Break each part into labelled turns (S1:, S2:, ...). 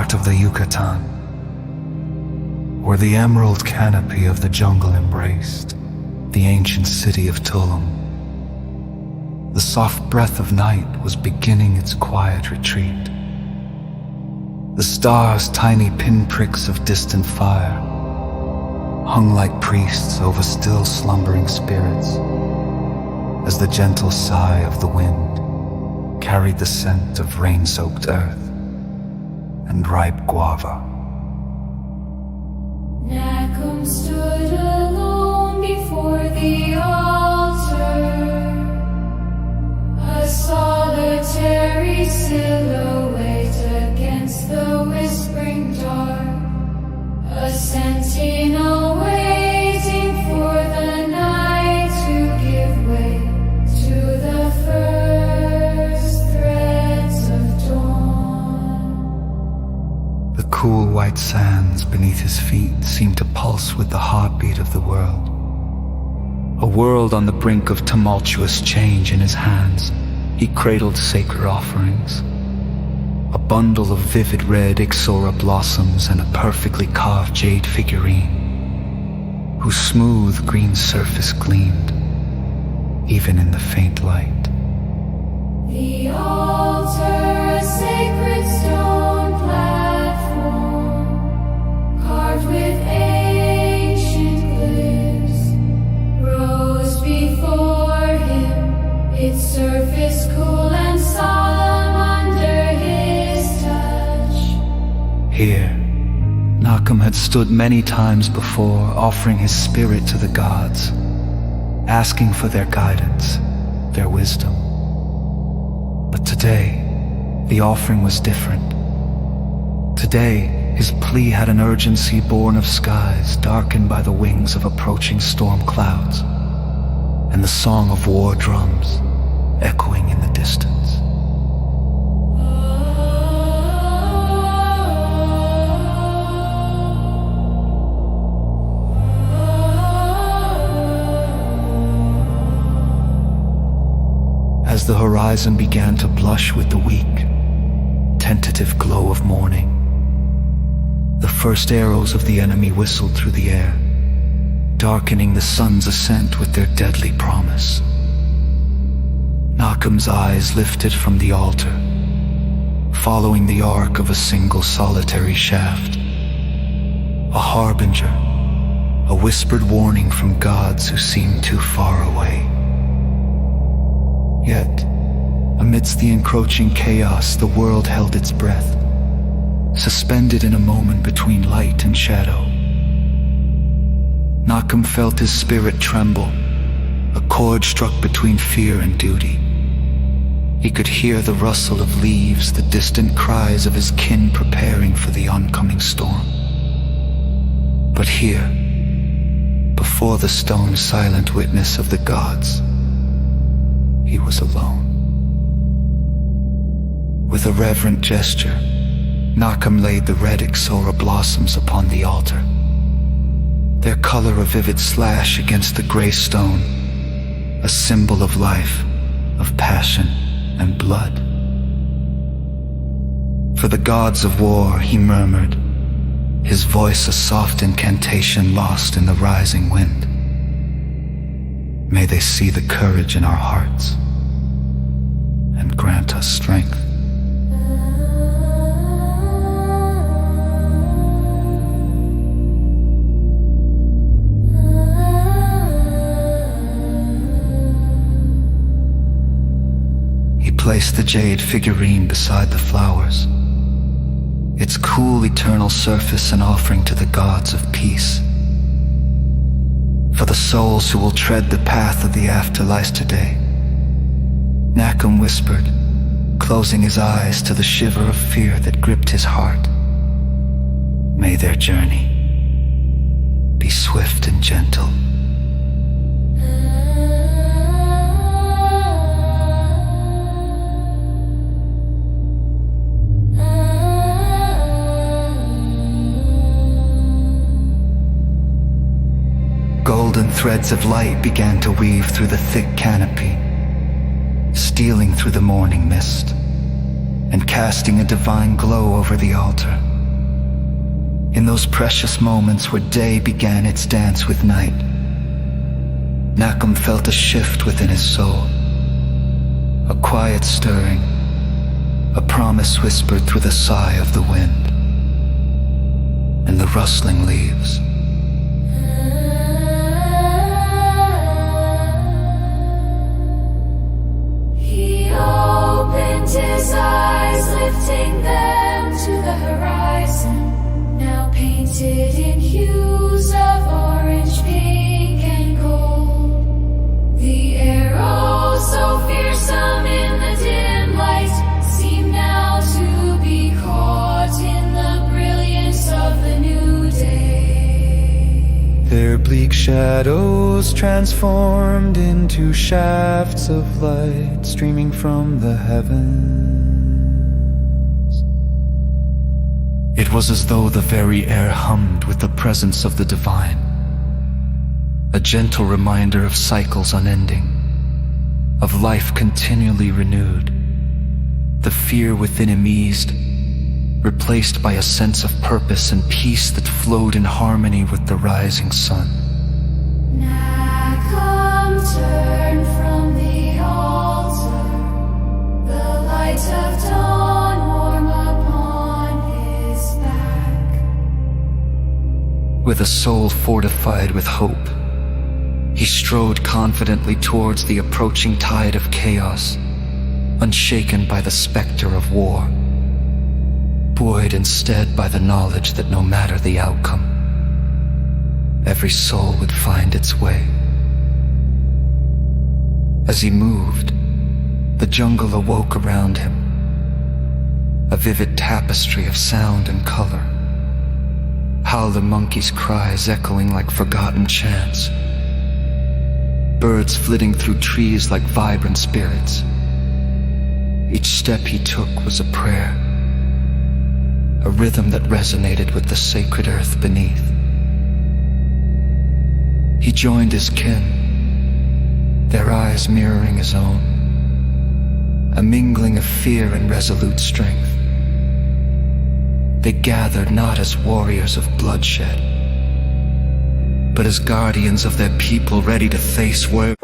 S1: heart of the Yucatan, where the emerald canopy of the jungle embraced the ancient city of Tulum. The soft breath of night was beginning its quiet retreat. The stars, tiny pinpricks of distant fire, hung like priests over still slumbering spirits, as the gentle sigh of the wind carried the scent of rain-soaked earth and ripe guava.
S2: Nacum stood alone before the altar, a solitary silhouette against the whispering dark, a sentinel waiting for the night to give way to the first threads of dawn.
S1: The cool white sands beneath his feet seemed to pulse with the heartbeat of the world. A world on the brink of tumultuous change. In his hands, he cradled sacred offerings, a bundle of vivid red ixora blossoms and a perfectly carved jade figurine, whose smooth green surface gleamed, even in the faint light.
S2: The altar, a sacred stone platform, carved with ancient glyphs, rose before him, its surface cool and solemn under his touch.
S1: Here, Nacum had stood many times before, offering his spirit to the gods, asking for their guidance, their wisdom. But today, the offering was different. Today, his plea had an urgency born of skies darkened by the wings of approaching storm clouds, and the song of war drums echoing in the distance. As the horizon began to blush with the weak, tentative glow of morning, the first arrows of the enemy whistled through the air, darkening the sun's ascent with their deadly promise. Nacum's eyes lifted from the altar, following the arc of a single solitary shaft, a harbinger, a whispered warning from gods who seemed too far away. Yet, amidst the encroaching chaos, the world held its breath, suspended in a moment between light and shadow. Nacum felt his spirit tremble, a chord struck between fear and duty. He could hear the rustle of leaves, the distant cries of his kin preparing for the oncoming storm. But here, before the stone silent witness of the gods, he was alone. With a reverent gesture, Nacum laid the red ixora blossoms upon the altar, their color a vivid slash against the gray stone, a symbol of life, of passion and blood. For the gods of war, he murmured, his voice a soft incantation lost in the rising wind. May they see the courage in our hearts and grant us strength. He placed the jade figurine beside the flowers, its cool eternal surface an offering to the gods of peace. For the souls who will tread the path of the afterlife today, Nacum whispered, closing his eyes to the shiver of fear that gripped his heart. May their journey be swift and gentle. Golden threads of light began to weave through the thick canopy, stealing through the morning mist and casting a divine glow over the altar. In those precious moments where day began its dance with night, Malcolm felt a shift within his soul, a quiet stirring, a promise whispered through the sigh of the wind and the rustling leaves.
S2: He opened his eyes, lifting them to the horizon, now painted in hues of orange, pink, and gold. The arrow, so fearsome in the dim light, seemed now to be caught in the brilliance of the new day.
S1: Their bleak shadows transformed into shafts of light streaming from the heavens. It was as though the very air hummed with the presence of the divine, a gentle reminder of cycles unending, of life continually renewed. The fear within him eased, replaced by a sense of purpose and peace that flowed in harmony with the rising sun.
S2: Malcolm turned from the altar, the light of dawn warm upon his back.
S1: With a soul fortified with hope, he strode confidently towards the approaching tide of chaos, unshaken by the specter of war, buoyed instead by the knowledge that no matter the outcome, every soul would find its way. As he moved, the jungle awoke around him, a vivid tapestry of sound and color, howler monkeys' cries echoing like forgotten chants, birds flitting through trees like vibrant spirits. Each step he took was a prayer, a rhythm that resonated with the sacred earth beneath. He joined his kin, their eyes mirroring his own, a mingling of fear and resolute strength. They gathered not as warriors of bloodshed, but as guardians of their people ready to face war.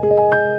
S2: you.